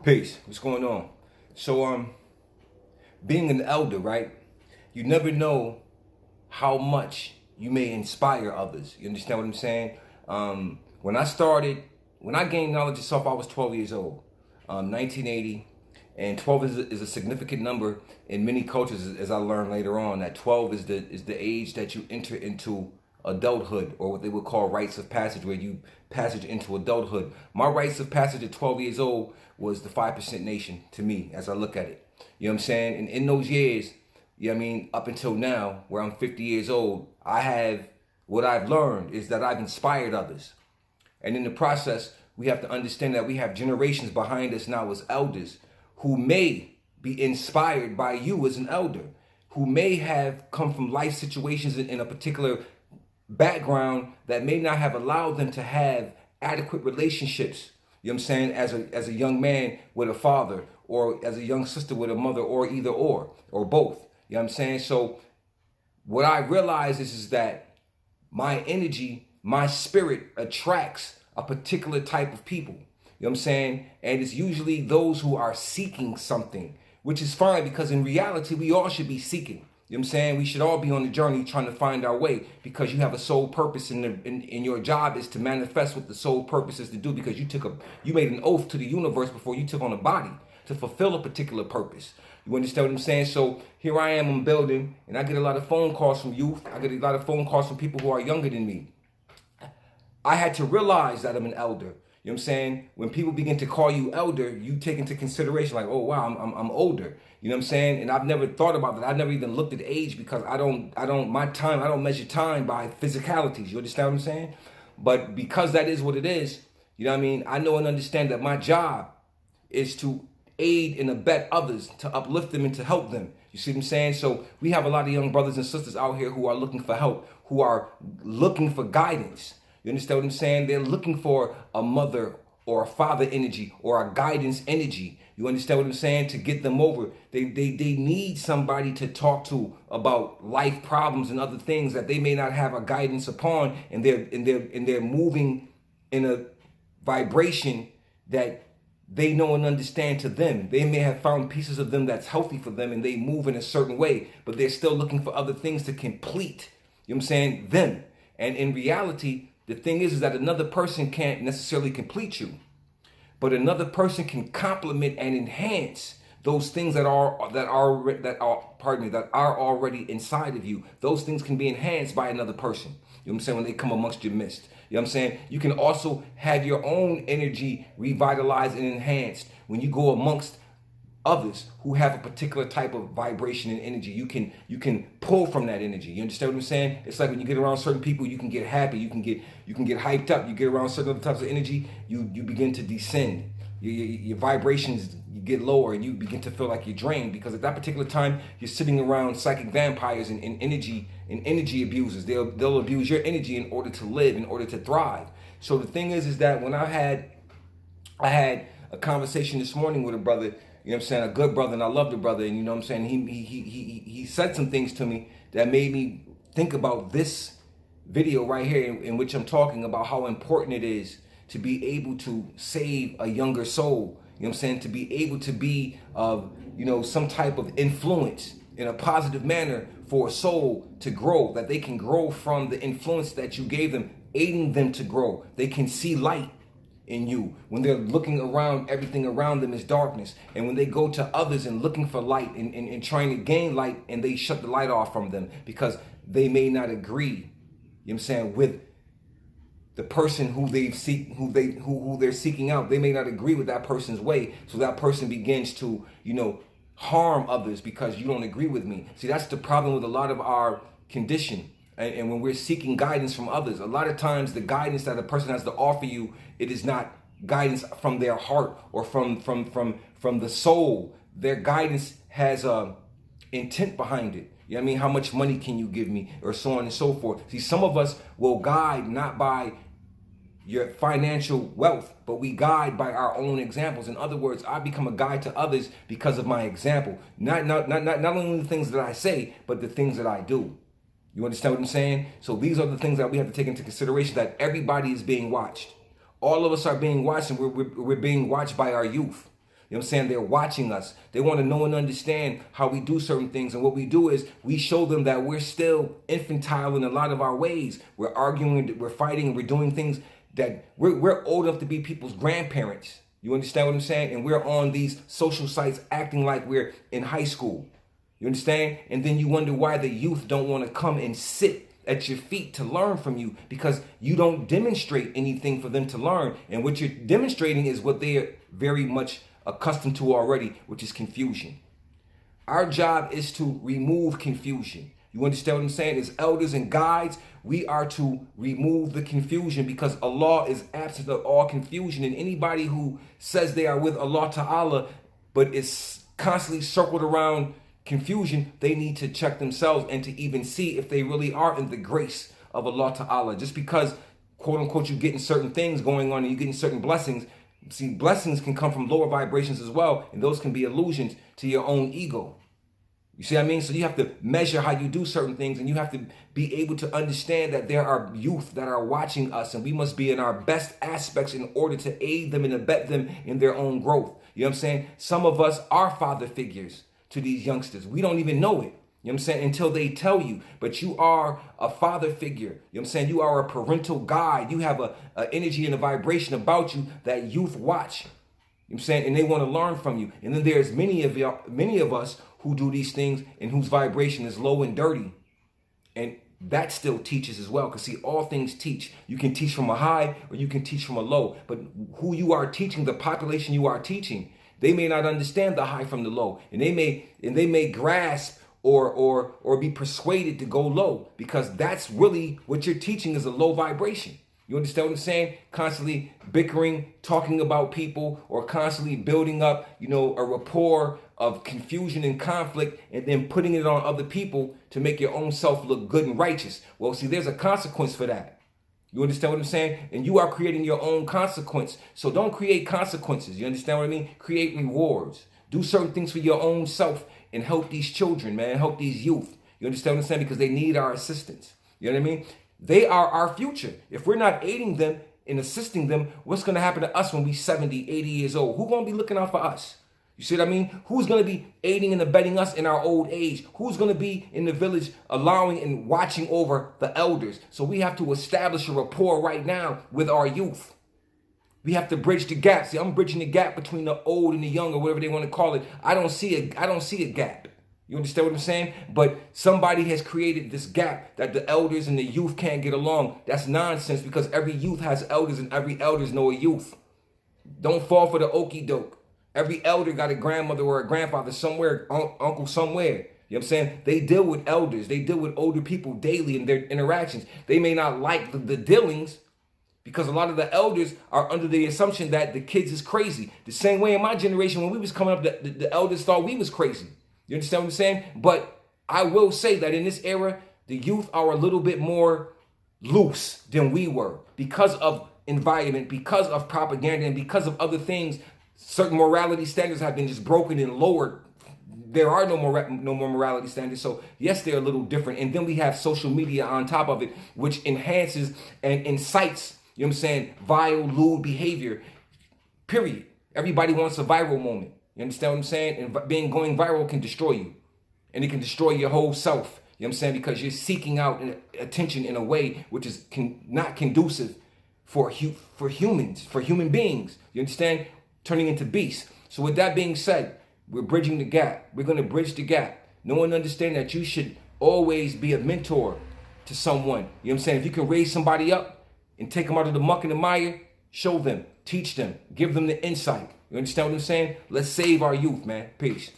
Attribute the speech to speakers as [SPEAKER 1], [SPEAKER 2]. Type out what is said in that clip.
[SPEAKER 1] Peace. What's going on? So, being an elder, right? You never know how much you may inspire others. You understand what I'm saying? When I started, when I gained knowledge of self, I was 12 years old, 1980, and 12 is a significant number in many cultures, as I learned later on. That 12 is the age that you enter into adulthood, or what they would call rites of passage, where you passage into adulthood. My rites of passage at 12 years old was the 5% Nation to me, as I look at it. You know what I'm saying? And in those years, you know what I mean, up until now, where I'm 50 years old, what I've learned is that I've inspired others. And in the process, we have to understand that we have generations behind us now as elders who may be inspired by you as an elder, who may have come from life situations in a particular background that may not have allowed them to have adequate relationships. You know what I'm saying? As a young man with a father, or as a young sister with a mother, or either or both. You know what I'm saying? So what I realize is that my energy, my spirit attracts a particular type of people. You know what I'm saying? And it's usually those who are seeking something, which is fine, because in reality, we all should be seeking. You know what I'm saying? We should all be on the journey trying to find our way, because you have a soul purpose, in your job is to manifest what the soul purpose is to do, because you made an oath to the universe before you took on a body to fulfill a particular purpose. You understand what I'm saying? So here I am in building, and I get a lot of phone calls from youth. I get a lot of phone calls from people who are younger than me. I had to realize that I'm an elder. You know what I'm saying? When people begin to call you elder, you take into consideration like, oh wow, I'm older. You know what I'm saying? And I've never thought about that. I never even looked at age, because I don't measure time by physicalities. You understand what I'm saying? But because that is what it is, you know what I mean? I know and understand that my job is to aid and abet others, to uplift them and to help them. You see what I'm saying? So we have a lot of young brothers and sisters out here who are looking for help, who are looking for guidance. You understand what I'm saying? They're looking for a mother or a father energy or a guidance energy. You understand what I'm saying? To get them over. They need somebody to talk to about life problems and other things that they may not have a guidance upon, and they're moving in a vibration that they know and understand to them. They may have found pieces of them that's healthy for them, and they move in a certain way, but they're still looking for other things to complete, you know what I'm saying, them. And in reality, the thing is that another person can't necessarily complete you, but another person can complement and enhance those things that are already inside of you. Those things can be enhanced by another person. You know what I'm saying? When they come amongst your midst. You know what I'm saying? You can also have your own energy revitalized and enhanced when you go amongst others who have a particular type of vibration and energy. You can pull from that energy. You understand what I'm saying? It's like when you get around certain people, you can get happy, you can get hyped up. You get around certain other types of energy, you begin to descend. Your vibrations, you get lower, and you begin to feel like you're drained, because at that particular time you're sitting around psychic vampires and energy abusers. They'll abuse your energy in order to live, in order to thrive. So the thing is that when I had a conversation this morning with a brother, you know what I'm saying, a good brother, and I love the brother, and you know what I'm saying, he said some things to me that made me think about this video right here, in which I'm talking about how important it is to be able to save a younger soul. You know what I'm saying? To be able to be some type of influence in a positive manner for a soul to grow, that they can grow from the influence that you gave them, aiding them to grow. They can see light in you when they're looking around. Everything around them is darkness, and when they go to others and looking for light and trying to gain light, and they shut the light off from them because they may not agree, you know what I'm saying, with the person who they're seeking out. They may not agree with that person's way, so that person begins to harm others because you don't agree with me. See, that's the problem with a lot of our condition. And when we're seeking guidance from others, a lot of times the guidance that a person has to offer you, it is not guidance from their heart or from the soul. Their guidance has a intent behind it. You know what I mean? How much money can you give me, or so on and so forth. See, some of us will guide not by your financial wealth, but we guide by our own examples. In other words, I become a guide to others because of my example. Not only the things that I say, but the things that I do. You understand what I'm saying? So these are the things that we have to take into consideration, that everybody is being watched. All of us are being watched, and we're being watched by our youth. You know what I'm saying? They're watching us. They want to know and understand how we do certain things. And what we do is we show them that we're still infantile in a lot of our ways. We're arguing, we're fighting, and we're doing things that we're old enough to be people's grandparents. You understand what I'm saying? And we're on these social sites acting like we're in high school. You understand? And then you wonder why the youth don't want to come and sit at your feet to learn from you, because you don't demonstrate anything for them to learn. And what you're demonstrating is what they are very much accustomed to already, which is confusion. Our job is to remove confusion. You understand what I'm saying? As elders and guides, we are to remove the confusion, because Allah is absent of all confusion. And anybody who says they are with Allah Ta'ala but is constantly circled around confusion, they need to check themselves and to even see if they really are in the grace of Allah Ta'ala. Just because, quote unquote, you're getting certain things going on and you're getting certain blessings. See, blessings can come from lower vibrations as well, and those can be illusions to your own ego. You see what I mean? So you have to measure how you do certain things, and you have to be able to understand that there are youth that are watching us, and we must be in our best aspects in order to aid them and abet them in their own growth. You know what I'm saying? Some of us are father figures to these youngsters. We don't even know it. You know what I'm saying? Until they tell you. But you are a father figure. You know what I'm saying? You are a parental guide. You have a energy and a vibration about you that youth watch. You know what I'm saying? And they want to learn from you. And then there's many of us who do these things and whose vibration is low and dirty. And that still teaches as well. Because see, all things teach. You can teach from a high or you can teach from a low. But who you are teaching, the population you are teaching, they may not understand the high from the low. And they may grasp or be persuaded to go low, because that's really what you're teaching is a low vibration. You understand what I'm saying? Constantly bickering, talking about people, or constantly building up, a rapport of confusion and conflict, and then putting it on other people to make your own self look good and righteous. Well, see, there's a consequence for that. You understand what I'm saying? And you are creating your own consequence. So don't create consequences. You understand what I mean? Create rewards. Do certain things for your own self and help these children, man. Help these youth. You understand what I'm saying? Because they need our assistance. You know what I mean? They are our future. If we're not aiding them and assisting them, what's going to happen to us when we're 70, 80 years old? Who's going to be looking out for us? You see what I mean? Who's going to be aiding and abetting us in our old age? Who's going to be in the village allowing and watching over the elders? So we have to establish a rapport right now with our youth. We have to bridge the gap. See, I'm bridging the gap between the old and the young, or whatever they want to call it. I don't see a gap. You understand what I'm saying? But somebody has created this gap that the elders and the youth can't get along. That's nonsense, because every youth has elders and every elders know a youth. Don't fall for the okie doke. Every elder got a grandmother or a grandfather somewhere, uncle somewhere. You know what I'm saying? They deal with elders. They deal with older people daily in their interactions. They may not like the dealings, because a lot of the elders are under the assumption that the kids is crazy. The same way in my generation, when we was coming up, the elders thought we was crazy. You understand what I'm saying? But I will say that in this era, the youth are a little bit more loose than we were, because of environment, because of propaganda, and because of other things. Certain morality standards have been just broken and lowered. There are no more morality standards. So yes, they're a little different. And then we have social media on top of it, which enhances and incites, you know what I'm saying, vile, lewd behavior, period. Everybody wants a viral moment. You understand what I'm saying? And going viral can destroy you. And it can destroy your whole self. You know what I'm saying? Because you're seeking out attention in a way which is not conducive for humans, for human beings. You understand? Turning into beasts. So with that being said, we're bridging the gap. We're going to bridge the gap. No one understand that you should always be a mentor to someone. You know what I'm saying? If you can raise somebody up and take them out of the muck and the mire, show them, teach them, give them the insight. You understand what I'm saying? Let's save our youth, man. Peace.